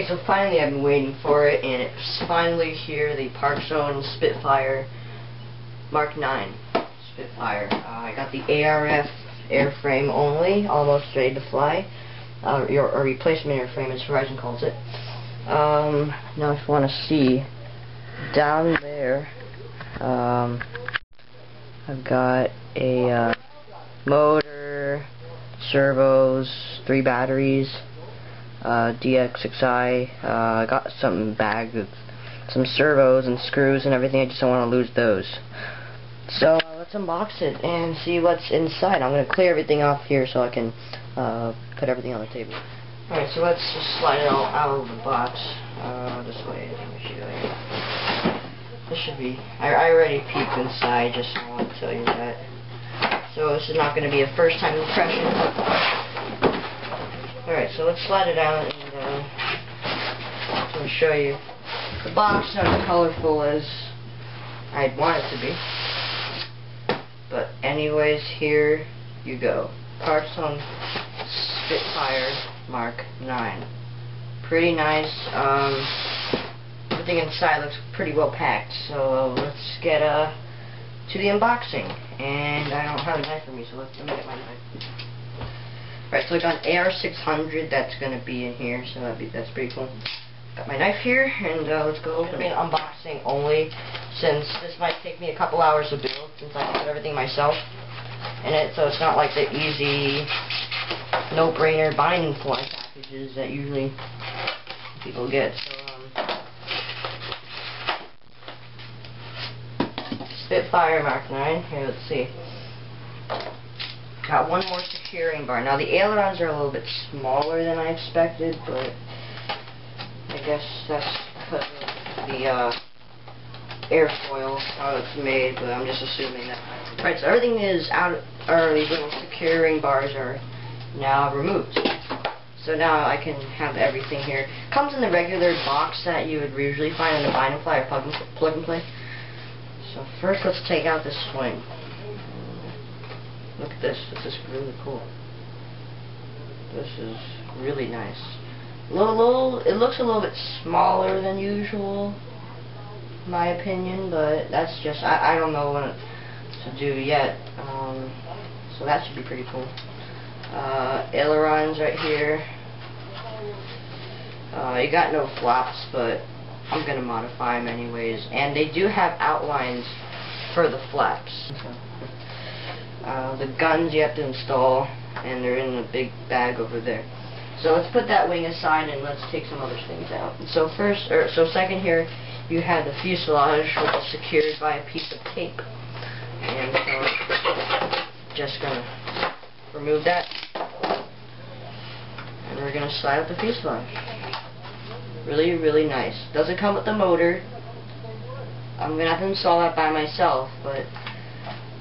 Okay, so finally I've been waiting for it, and it's finally here, the Parkzone Spitfire Mark 9 Spitfire. I got the ARF airframe only, almost ready to fly. Or replacement airframe, as Verizon calls it. Now if you want to see, down there, I've got a motor, servos, 3 batteries, DX6i. I got something bagged with some servos and screws and everything. I just don't want to lose those. So let's unbox it and see what's inside. I'm going to clear everything off here so I can put everything on the table. Alright, so let's just slide it all out of the box. This way, I think we should go here. This should be... I already peeked inside, just so I want to tell you that. So this is not going to be a first time impression. Alright, so let's slide it out and I'm going to show you. The box not as colorful as I'd want it to be. But anyways, here you go. Parkzone Spitfire Mark 9. Pretty nice. Everything inside looks pretty well packed. So let's get to the unboxing. And I don't have a knife with me, so let me get my knife. Right, so I got an AR600 that's going to be in here, so that's pretty cool. Got my knife here, and let's go open it. Unboxing only, since this might take me a couple hours to build, since I can put everything myself in it, so it's not like the easy, no-brainer binding fly packages that usually people get. So, Spitfire Mark 9. Here, let's see. Got one more securing bar. Now, the ailerons are a little bit smaller than I expected, but I guess that's because of the airfoil, how it's made, but I'm just assuming that. Right, so everything is out, or these little securing bars are now removed. So now I can have everything here. Comes in the regular box that you would usually find in a bind and fly or plug and play. So first let's take out this swing. Look at this. This is really cool. This is really nice. It looks a little bit smaller than usual, in my opinion, but that's just, I don't know what to do yet. So that should be pretty cool. Ailerons right here. You got no flaps, but I'm gonna modify them anyways. And they do have outlines for the flaps. The guns you have to install, and they're in a big bag over there. So let's put that wing aside and let's take some other things out. So second here, you have the fuselage, which is secured by a piece of tape. And so, just gonna remove that. And we're gonna slide up the fuselage. Really, really nice. Doesn't come with the motor. I'm gonna have to install that by myself, but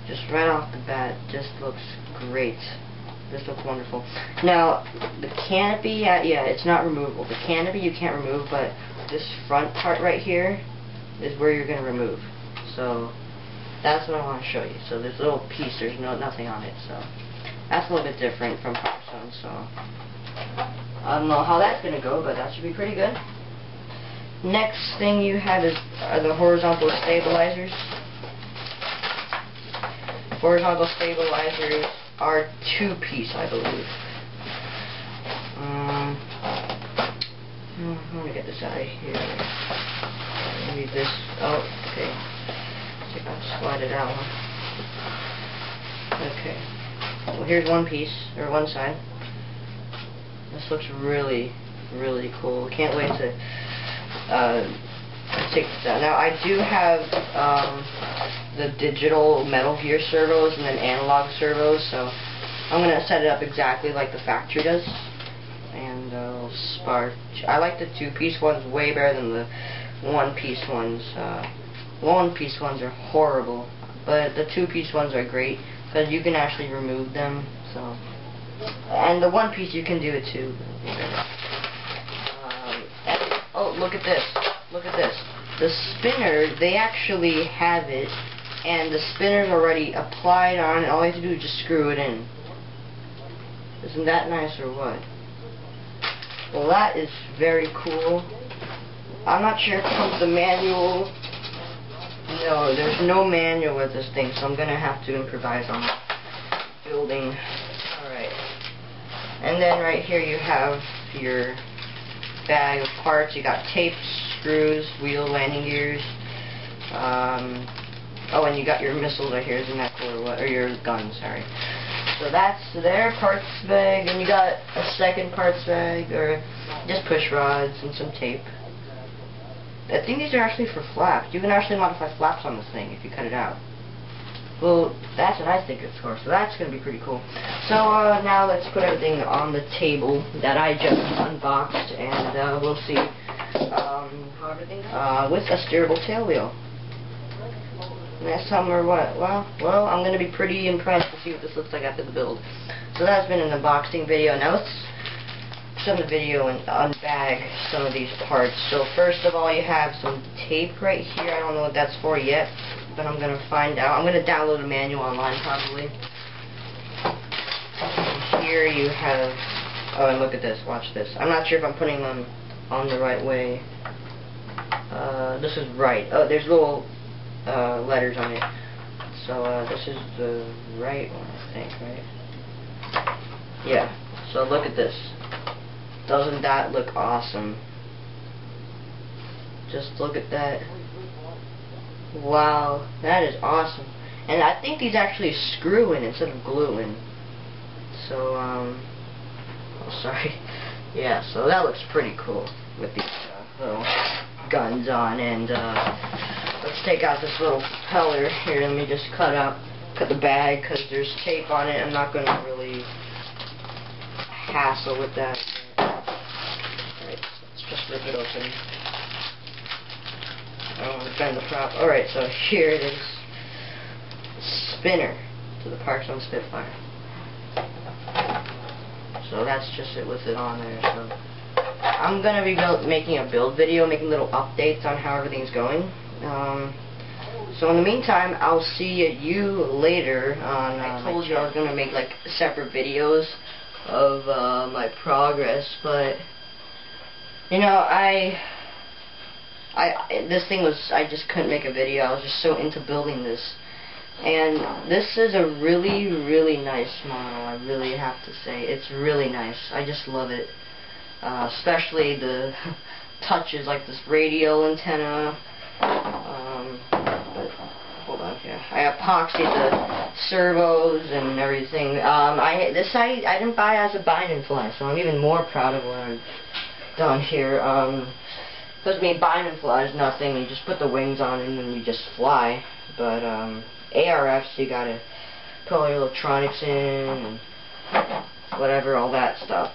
just right off the bat, just looks great. This looks wonderful. Now, the canopy, yeah, it's not removable. The canopy you can't remove, but this front part right here is where you're going to remove. So, that's what I want to show you. So, this little piece, there's nothing on it. So, that's a little bit different from Parkzone. So, I don't know how that's going to go, but that should be pretty good. Next thing you have are the horizontal stabilizers. Horizontal stabilizers are 2-piece, I believe. Let me get this out of here. Maybe this. Oh, okay. See if I can slide it out. Okay. Well, here's one piece, or one side. This looks really, really cool. Can't wait to take this out. Now, I do have the digital Metal Gear servos and then analog servos, so I'm going to set it up exactly like the factory does. And spark. I like the 2-piece ones way better than the 1-piece ones. 1-piece ones are horrible, but the 2-piece ones are great because you can actually remove them. So, and the 1-piece you can do it too. Oh, look at this! Look at this. The spinner, they actually have it, and the spinner's already applied on, and all you have to do is just screw it in. Isn't that nice or what? Well, that is very cool. I'm not sure if it comes with a manual. No, there's no manual with this thing, so I'm going to have to improvise on building. Alright. And then right here you have your bag of parts. You got tape, screws, wheel, landing gears. Oh, and you got your missiles right here. Isn't that cool? Or what? Or your guns, sorry. So that's their parts bag, and you got a second parts bag, or just push rods and some tape. I think these are actually for flaps. You can actually modify flaps on this thing if you cut it out. Well, that's what I think it's for, so that's going to be pretty cool. So now let's put everything on the table that I just unboxed, and we'll see how everything goes. With a steerable tail wheel. Next time or what? Well, I'm going to be pretty impressed to see what this looks like after the build. So that's been an unboxing video. Now let's start the video and unbag some of these parts. So first of all, you have some tape right here. I don't know what that's for yet, but I'm going to find out. I'm going to download a manual online probably. And here you have, oh, and look at this. Watch this. I'm not sure if I'm putting them on the right way. This is right. Oh, there's little letters on it. So this is the right one, I think, right? Yeah. So look at this. Doesn't that look awesome? Just look at that. Wow, that is awesome. And I think these actually screw in instead of glue in. So oh, sorry. Yeah, so that looks pretty cool with these little guns on. And let's take out this little propeller here. Let me just cut the bag because there's tape on it. I'm not going to really hassle with that. Alright, let's just rip it open. I don't want to bend the prop. Alright, so here it is. Spinner to the Parkzone Spitfire. So that's just it with it on there. So I'm going to be making a build video, making little updates on how everything's going. So in the meantime, I'll see you later on. I told you I was going to make like separate videos of my progress, but you know, this thing was, I just couldn't make a video. I was just so into building this, and this is a really, really nice model. I really have to say, it's really nice. I just love it, especially the touches like this radio antenna. But hold on here. I epoxied the servos and everything. I didn't buy as a bind and fly, so I'm even more proud of what I've done here. Because I mean, bind and fly is nothing. You just put the wings on and then you just fly. But ARFs, you gotta put all your electronics in and whatever, all that stuff.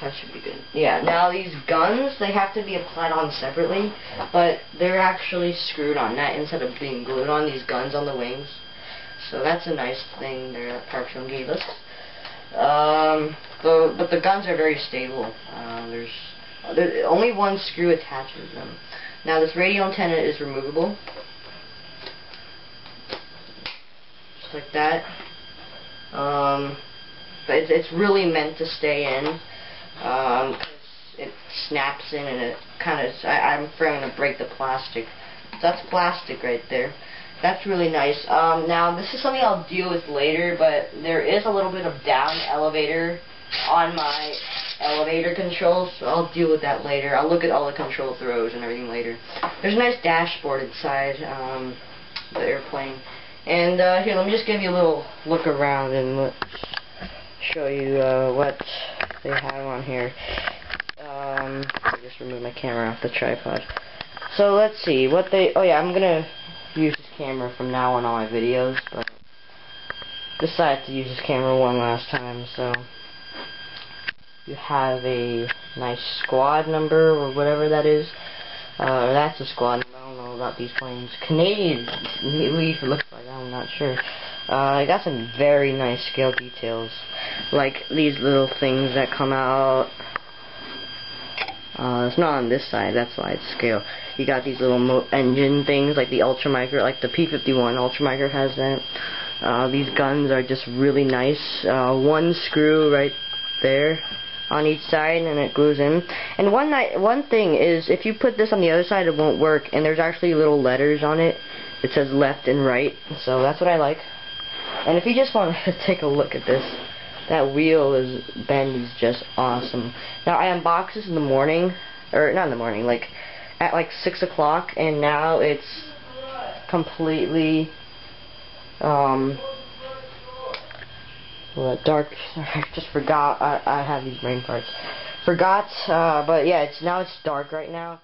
That should be good. Yeah, now these guns, they have to be applied on separately, but they're actually screwed on that instead of being glued on, these guns on the wings. So that's a nice thing there that Parkzone gave us. But the guns are very stable. There's only one screw attaches them. Now this radio antenna is removable. Just like that. But it's really meant to stay in. Because it snaps in and it kind of, I'm afraid I'm going to break the plastic. That's plastic right there. That's really nice. Now this is something I'll deal with later, but there is a little bit of down elevator on my elevator controls, so I'll deal with that later. I'll look at all the control throws and everything later. There's a nice dashboard inside the airplane. And here, let me just give you a little look around and show you what they have on here. Let me just remove my camera off the tripod. So let's see what they. Oh yeah, I'm gonna use this camera from now on all my videos, but decided to use this camera one last time. So you have a nice squad number or whatever that is. That's a squad number. I don't know about these planes. Canadian, at least it looks like. I'm not sure. I got some very nice scale details, like these little things that come out. It's not on this side, that's why it's scale. You got these little engine things, like the Ultramicro, like the P-51 Ultramicro has that. These guns are just really nice. One screw right there on each side, and it glues in. And one thing is, if you put this on the other side, it won't work, and there's actually little letters on it. It says left and right, so that's what I like. And if you just want to take a look at this, that wheel bend is just awesome. Now, I unboxed this in the morning, or not in the morning, like at like 6 o'clock, and now it's completely dark. I just forgot. I have these brain parts. Forgot, but yeah, now it's dark right now.